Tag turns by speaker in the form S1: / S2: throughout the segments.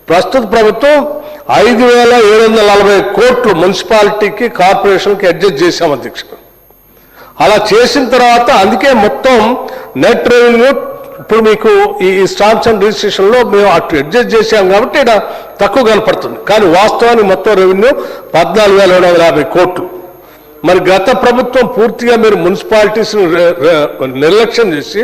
S1: ప్రస్తుత ప్రభుత్వం 5,740 కోట్లు మున్సిపాలిటీకి కార్పొరేషన్కి అడ్జస్ట్ చేశాం అధ్యక్ష. అలా చేసిన తర్వాత అందుకే మొత్తం నెట్ రెవెన్యూ ఇప్పుడు మీకు ఈ స్టాంప్స్ అండ్ రిజిస్ట్రేషన్లో మేము అటు అడ్జస్ట్ చేశాం కాబట్టి ఇక్కడ తక్కువ కనపడుతుంది. కానీ వాస్తవానికి మొత్తం రెవెన్యూ 14,750 కోట్లు. మరి గత ప్రభుత్వం పూర్తిగా మీరు మున్సిపాలిటీస్ని నిర్లక్ష్యం చేసి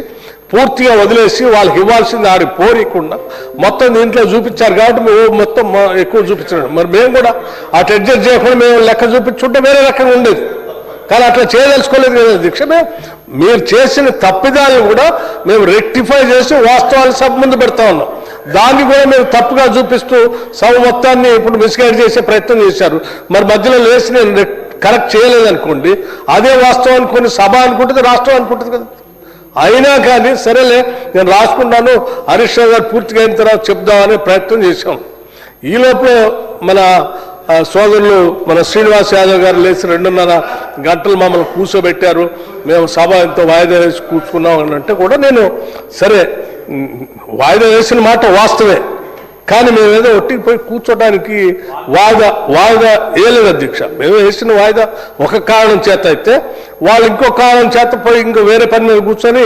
S1: పూర్తిగా వదిలేసి వాళ్ళకి ఇవ్వాల్సింది ఆడి పోరీకుండా మొత్తం దీంట్లో చూపించారు కాబట్టి మేము మొత్తం ఎక్కువ చూపించడం. మరి మేము కూడా అటు అడ్జస్ట్ చేయకుండా మేము లెక్క చూపించుంటే వేరే రకంగా ఉండేది. కానీ అట్లా చేయదలుచుకోలేదు కదా అధ్యక్ష. మీరు చేసిన తప్పిదాలను కూడా మేము రెక్టిఫై చేసి వాస్తవాలు సభ ముందు పెడతా ఉన్నాం. దాన్ని కూడా మేము తప్పుగా చూపిస్తూ సభ మొత్తాన్ని ఇప్పుడు మిస్గైడ్ చేసే ప్రయత్నం చేశారు. మరి మధ్యలో లేచి నేను కరెక్ట్ చేయలేదనుకోండి, అదే వాస్తవాన్ని కొన్ని సభ అనుకుంటుంది, రాష్ట్రం అనుకుంటుంది కదా. అయినా కానీ సరేలే నేను రాసుకున్నాను, హరీష్ రావు గారు పూర్తిగా అయిన తర్వాత చెప్దామనే ప్రయత్నం చేశాం. ఈ లోపల మన సోదరులు మన శ్రీనివాస్ యాదవ్ గారు లేచి 2.5 గంటలు మమ్మల్ని కూర్చోబెట్టారు. మేము సభ ఎంతో వాయిదా వేసి కూర్చున్నాం అని అంటే కూడా నేను సరే వాయిదా వేసిన మాట వాస్తవే, కానీ మేమేదో ఒట్టికి పోయి కూర్చోడానికి వాయిదా వేయలేదు అధ్యక్ష. మేము వేసిన వాయిదా ఒక కారణం చేత అయితే వాళ్ళు ఇంకో కారణం చేత పోయి ఇంకో వేరే పని మీద కూర్చొని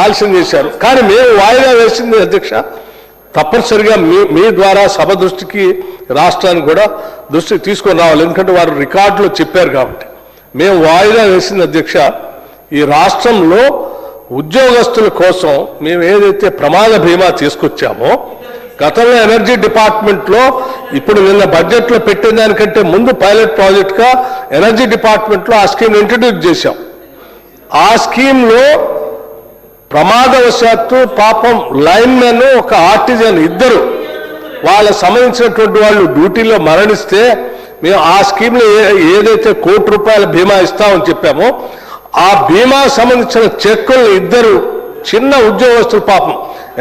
S1: ఆలస్యం చేశారు. కానీ మేము వాయిదా వేసింది అధ్యక్ష తప్పనిసరిగా మీ ద్వారా సభ దృష్టికి రాష్ట్రానికి కూడా దృష్టికి తీసుకొని రావాలి. ఎందుకంటే వారు రికార్డులో చెప్పారు కాబట్టి మేము వాయిదా వేసింది అధ్యక్ష. ఈ రాష్ట్రంలో ఉద్యోగస్తుల కోసం మేము ఏదైతే ప్రమాద బీమా తీసుకొచ్చామో గతంలో ఎనర్జీ డిపార్ట్మెంట్లో ఇప్పుడు నిన్న బడ్జెట్లో పెట్టిన దానికంటే ముందు పైలట్ ప్రాజెక్ట్గా ఎనర్జీ డిపార్ట్మెంట్లో ఆ స్కీమ్ ఇంట్రడ్యూస్ చేశాం. ఆ స్కీమ్లో ప్రమాదవశాత్తు పాపం లైన్మెన్ ఒక ఆర్టిజన్ ఇద్దరు వాళ్ళ సంబంధించినటువంటి వాళ్ళు డ్యూటీలో మరణిస్తే మేము ఆ స్కీమ్లో ఏదైతే ₹1,00,00,000 బీమా ఇస్తామని చెప్పామో ఆ బీమా సంబంధించిన చెక్కులను ఇద్దరు చిన్న ఉద్యోగస్తులు పాపం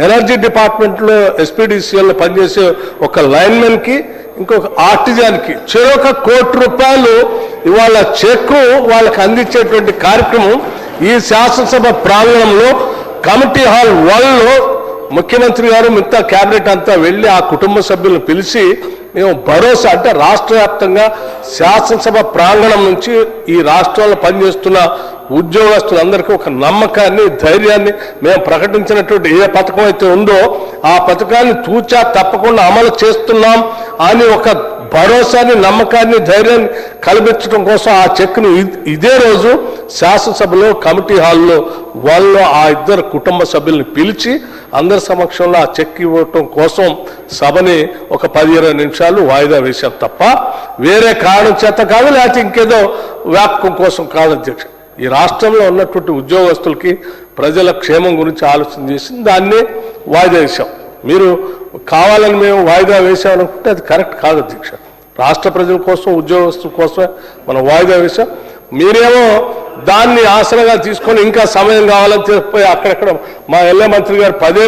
S1: ఎనర్జీ డిపార్ట్మెంట్లో ఎస్పీడీసీఎల్లో పనిచేసే ఒక లైన్మెన్కి ఇంకొక ఆర్టిజన్కి చెరొక ₹1,00,00,000 ఇవాళ చెక్కు వాళ్ళకి అందించేటువంటి కార్యక్రమం ఈ శాసనసభ ప్రాంగణంలో కమిటీ హాల్ 1లో ముఖ్యమంత్రి గారు మిగతా క్యాబినెట్ అంతా వెళ్ళి ఆ కుటుంబ సభ్యులను పిలిచి మేము భరోసా అంటే రాష్ట్ర వ్యాప్తంగా శాసనసభ ప్రాంగణం నుంచి ఈ రాష్ట్రంలో పనిచేస్తున్న ఉద్యోగస్తులందరికీ ఒక నమ్మకాన్ని ధైర్యాన్ని మేము ప్రకటించినటువంటి ఏ పథకం అయితే ఉందో ఆ పథకాన్ని తూచా తప్పకుండా అమలు చేస్తున్నాం అని ఒక భరోసాని నమ్మకాన్ని ధైర్యాన్ని కల్పించడం కోసం ఆ చెక్ను ఇదే రోజు శాసనసభలో కమిటీ హాల్లో వాళ్ళు ఆ ఇద్దరు కుటుంబ సభ్యుల్ని పిలిచి అందరి సమక్షంలో ఆ చెక్ ఇవ్వటం కోసం సభని ఒక 10-20 నిమిషాలు వాయిదా వేశాం తప్ప వేరే కారణం చేత కాదు, లేకపోతే ఇంకేదో వ్యాపకం కోసం కాదు అధ్యక్ష. ఈ రాష్ట్రంలో ఉన్నటువంటి ఉద్యోగస్తులకి ప్రజల క్షేమం గురించి ఆలోచన చేసి దాన్ని వాయిదా వేశాం. మీరు కావాలని మేము వాయిదా వేసామనుకుంటే అది కరెక్ట్ కాదు అధ్యక్ష. రాష్ట్ర ప్రజల కోసం ఉద్యోగస్తుల కోసమే మనం వాయిదా వేశాం. మీరేమో దాన్ని ఆసనగా తీసుకొని ఇంకా సమయం కావాలని చెప్పి అక్కడెక్కడ మా ఎల్ఏ మంత్రి గారు పదే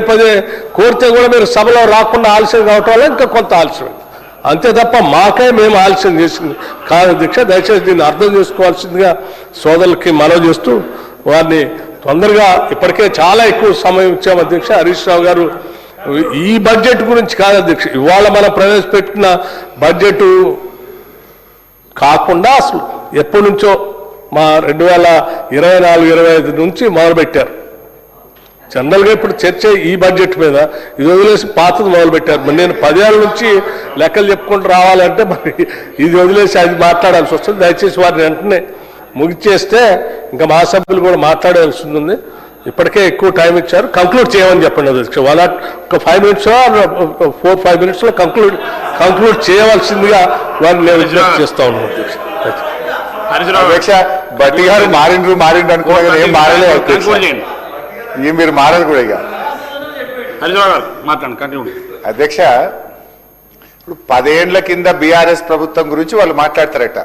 S1: కోరితే కూడా మీరు సభలో రాకుండా ఆలస్యం కావటం వల్ల ఇంకా కొంత ఆలస్యం అంతే తప్ప మాకే మేము ఆలస్యం చేసింది కాదు అధ్యక్ష. దయచేసి దీన్ని అర్థం చేసుకోవాల్సిందిగా సోదరులకి మనవి చేస్తూ వారిని తొందరగా ఇప్పటికే చాలా ఎక్కువ సమయం ఇచ్చాము అధ్యక్ష. హరీష్ రావు గారు ఈ బడ్జెట్ గురించి కాదు అధ్యక్ష, ఇవాళ మనం ప్రవేశపెట్టిన బడ్జెట్ కాకుండా అసలు ఎప్పటి నుంచో మా 2024-25 నుంచి మొదలుపెట్టారు. జనరల్గా ఇప్పుడు చర్చ ఈ బడ్జెట్ మీద ఇది వదిలేసి పాతది మొదలుపెట్టారు. మరి నేను 10 ఏళ్ళ నుంచి లెక్కలు చెప్పుకుంటూ రావాలంటే మరి ఇది వదిలేసి అది మాట్లాడాల్సి వస్తుంది. దయచేసి వారిని వెంటనే ముగిచేస్తే ఇంకా మా సభ్యులు కూడా మాట్లాడాల్సి ఉంది. ఇప్పటికే ఎక్కువ టైం ఇచ్చారు, కంక్లూడ్ చేయమని చెప్పండి అధ్యక్ష. ఒక 5 మినిట్స్ 4-5 మినిట్స్లో కంక్లూడ్ చేయవలసిందిగా వారిని నేను విజ్ఞప్తి చేస్తా ఉన్నాను అధ్యక్ష.
S2: అధ్యక్ష బట్టి గారు మారిండ్రు అనుకున్నా ఏం మారలేదు, ఏం మీరు మారదు కూడా. ఇక అధ్యక్ష ఇప్పుడు 10 ఏళ్ల కింద బీఆర్ఎస్ ప్రభుత్వం గురించి వాళ్ళు మాట్లాడతారట.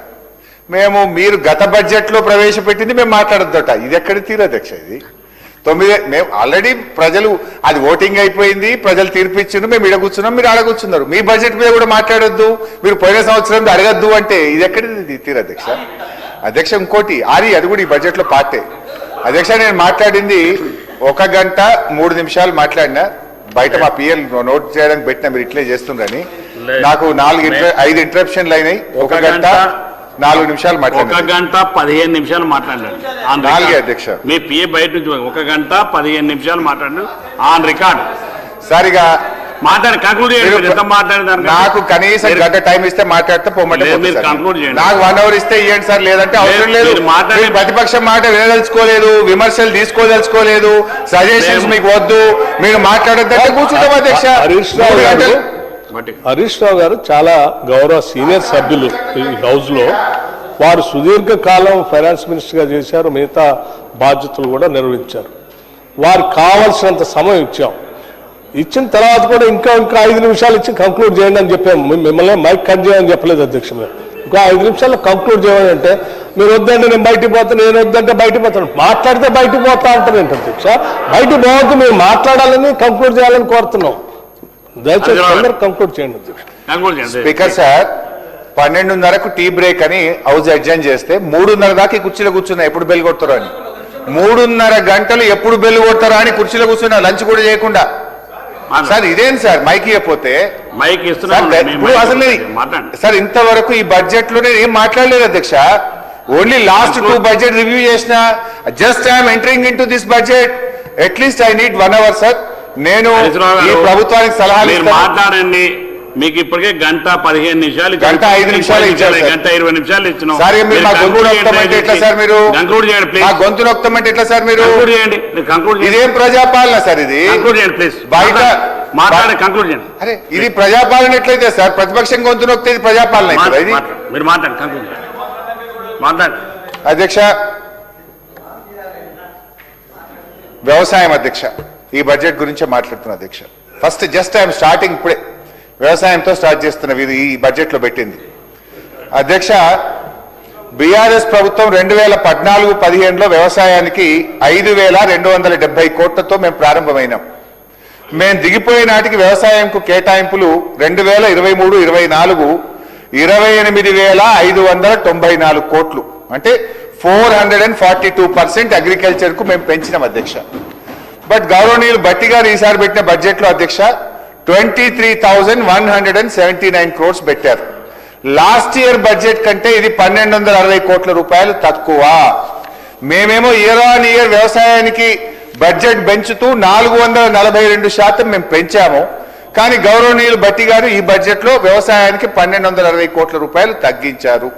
S2: మీరు గత బడ్జెట్లో ప్రవేశపెట్టింది మేము మాట్లాడద్దట. ఇది ఎక్కడ తీరు అధ్యక్ష? ఇది 9 మేము ఆల్రెడీ ప్రజలు అది ఓటింగ్ అయిపోయింది, ప్రజలు తీర్పిచ్చిండ్రు, మేము ఈడ కూర్చున్నాం, మీరు ఆడ కూర్చున్నారు. మీ బడ్జెట్ మీద కూడా మాట్లాడొద్దు, మీరు పోయిన సంవత్సరం అడగద్దు అంటే ఇది ఎక్కడిది తీరు అధ్యక్ష? అధ్యక్ష ఇంకోటి అది కూడా ఈ బడ్జెట్లో పార్టే అధ్యక్ష. నేను మాట్లాడింది 1 గంట 3 నిమిషాలు మాట్లాడినా, బయట మా పిఎల్ నోట్ చేయడానికి పెట్టినా మీరు ఇట్లే చేస్తుండ్రని. నాకు 5 ఇంటరప్షన్లు అయినాయి. 1 గంట 4 నిమిషాలు
S3: 1 గంట 15 నిమిషాలు మాట్లాడాడు
S2: నాలుగే అధ్యక్ష.
S3: మీ పిఏ బయట నుంచి 1 గంట 15 నిమిషాలు మాట్లాడు ఆన్ రికార్డ్.
S2: సరిగా
S3: మాట్లాడి కంక్లూడ్ చేయండి. ఎంత మాట్లాడేదాన్ని
S2: నాకు కనీసం గంట టైం ఇస్తే మాట్లాడితే పొమ్మంటే
S3: మీరు కంక్లూడ్ చేయండి.
S2: నాకు 1 అవర్ ఇస్తే ఇవ్వండి సార్, లేదంటే అవసరం లేదు. మీరు ప్రతిపక్షం మాట వినదలుచుకోలేదు, విమర్శలు తీసుకోదలుచుకోలేదు, సజెషన్స్ మీకు వద్దు, మీరు మాట్లాడద్దంటే కూర్చుంటాం అధ్యక్ష.
S1: హరీష్ రావు గారు చాలా గౌరవ సీనియర్ సభ్యులు ఈ హౌస్ లో. వారు సుదీర్ఘ కాలం ఫైనాన్స్ మినిస్టర్ గా చేశారు, మిగతా బాధ్యతలు కూడా నిర్వహించారు. వారికి కావాల్సినంత సమయం ఇచ్చాం. ఇచ్చిన తర్వాత కూడా ఇంకా 5 నిమిషాలు ఇచ్చి కంక్లూడ్ చేయండి అని చెప్పాము. మిమ్మల్ని మైక్ కట్ చేయమని చెప్పలేదు అధ్యక్ష. ఇంకా 5 నిమిషాల్లో కంక్లూడ్ చేయమని అంటే మీరు వద్దంటే నేను బయటికి పోతాను, నేను వద్దంటే బయటికి పోతాను, మాట్లాడితే బయటికి పోతా అంటారు ఏంటి అధ్యక్ష? బయటికి పోవద్దు, మీరు మాట్లాడాలని కంక్లూడ్ చేయాలని కోరుతున్నాం. దయచేసి అందరూ కంక్లూడ్ చేయండి అధ్యక్ష.
S2: స్పీకర్ సార్ 12:30కు టీ బ్రేక్ అని హౌస్ అడ్జర్న్ చేస్తే 3:30 దాకా కుర్చీలో కూర్చున్నా ఎప్పుడు బెల్ కొడతారో అని. 3:30 గంటలు ఎప్పుడు బెల్ కొడతారో అని కుర్చీలో కూర్చున్నా, లంచ్ కూడా చేయకుండా. సార్ ఇదేం సార్ మైక్ ఇవ్వకపోతే?
S3: మైక్
S2: ఇప్పుడు అసలు సార్ ఇంతవరకు ఈ బడ్జెట్ లో నేను ఏం మాట్లాడలేదు అధ్యక్ష. ఓన్లీ లాస్ట్ 2 బడ్జెట్ రివ్యూ చేసిన. Just I'm entering into this budget. At least I need 1 hour sir. నేను ఈ ప్రభుత్వానికి సలహాలు
S3: మాట్లాడండి. మీకు ఇప్పటికే గంట 15 నిమిషాలు,
S2: గంట 5 నిమిషాలు ఇచ్చారు,
S3: గంట 20 నిమిషాలు ఇచ్చినాం.
S2: సార్ మీరు మా గొంతు నొక్కమంటే ఎట్లా సార్? మీరు
S3: కంక్లూడ్ చేయండి ప్లీజ్.
S2: మా గొంతు నొక్కమంటే ఎట్లా సార్? మీరు
S3: కంక్లూడ్ చేయండి.
S2: ఇదేం ప్రజాపాలన సార్? ఇది
S3: కంక్లూడ్ చేయండి ప్లీజ్.
S2: బయట
S3: మాట్లాడి కంక్లూడ్ చేయండి.
S2: అరే ఇది ప్రజాపాలన ఎట్లయితే సార్? ప్రతిపక్షం గొంతు నొక్కితే ఇది ప్రజాపాలన అవుతుందా? ఇది
S3: మీరు మాట్లాడండి, కంక్లూడ్ చేయండి, మాట్లాడండి
S2: అధ్యక్ష. వ్యవసాయం అధ్యక్ష, ఈ బడ్జెట్ గురించే మాట్లాడుతున్నా అధ్యక్ష. ఫస్ట్ జస్ట్ ఐఎమ్ స్టార్టింగ్, ఇప్పుడే వ్యవసాయంతో స్టార్ట్ చేస్తున్న ఈ బడ్జెట్ లో పెట్టింది అధ్యక్ష. బీఆర్ఎస్ ప్రభుత్వం 2014-15లో వ్యవసాయానికి 5,270 కోట్లతో మేము ప్రారంభమైనాం. మేము దిగిపోయే నాటికి వ్యవసాయంకు కేటాయింపులు 2023-24 28,594 కోట్లు, అంటే 442% అగ్రికల్చర్ కు మేము పెంచినాం అధ్యక్ష. బట్ గౌరవనీయులు భట్టి గారు ఈసారి పెట్టిన బడ్జెట్ లో అధ్యక్ష 23,179 క్రోర్స్ పెట్టారు. లాస్ట్ ఇయర్ బడ్జెట్ కంటే ఇది 1,260 కోట్ల రూపాయలు తక్కువ. మేమేమో ఇయర్ ఆన్ ఇయర్ వ్యవసాయానికి బడ్జెట్ పెంచుతూ 442% మేము పెంచాము. కానీ గౌరవనీయులు భట్టి గారు ఈ బడ్జెట్ లో వ్యవసాయానికి 1,260 కోట్ల రూపాయలు తగ్గించారు.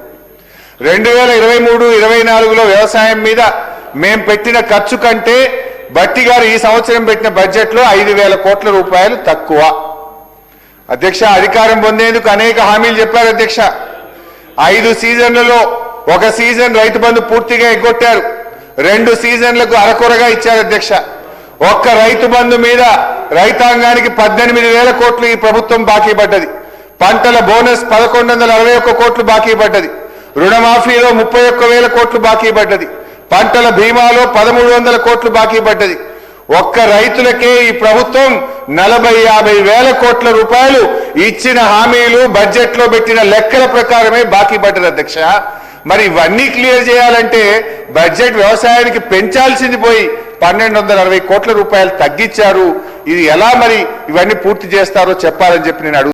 S2: 2023-24లో వ్యవసాయం మీద మేము పెట్టిన ఖర్చు కంటే భట్టి గారు ఈ సంవత్సరం పెట్టిన బడ్జెట్ లో 5,000 కోట్ల రూపాయలు తక్కువ. అధ్యక్ష, అధికారం పొందేందుకు అనేక హామీలు చెప్పారు అధ్యక్ష. 5 సీజన్లలో 1 సీజన్ రైతు బంధు పూర్తిగా ఎగ్గొట్టారు, 2 సీజన్లకు అరకొరగా ఇచ్చారు అధ్యక్ష. ఒక్క రైతు బంధు మీద రైతాంగానికి 18,000 కోట్లు ఈ ప్రభుత్వం బాకీ పడ్డది. పంటల బోనస్ 1,161 కోట్లు బాకీ పడ్డది. రుణమాఫీలో 31,000 కోట్లు బాకీ పడ్డది. పంటల బీమాలో 1,300 కోట్లు బాకీ పడ్డది. ఒక్క రైతులకే ఈ ప్రభుత్వం 40-50 వేల కోట్ల రూపాయలు ఇచ్చిన హామీలు బడ్జెట్ లో పెట్టిన లెక్కల ప్రకారమే బాకీ పడ్డది అధ్యక్ష. మరి ఇవన్నీ క్లియర్ చేయాలంటే బడ్జెట్ వ్యవసాయానికి పెంచాల్సింది పోయి 1,260 కోట్ల రూపాయలు తగ్గించారు. ఇది ఎలా మరి ఇవన్నీ పూర్తి చేస్తారో చెప్పాలని చెప్పి నేను అడుగుతున్నాను.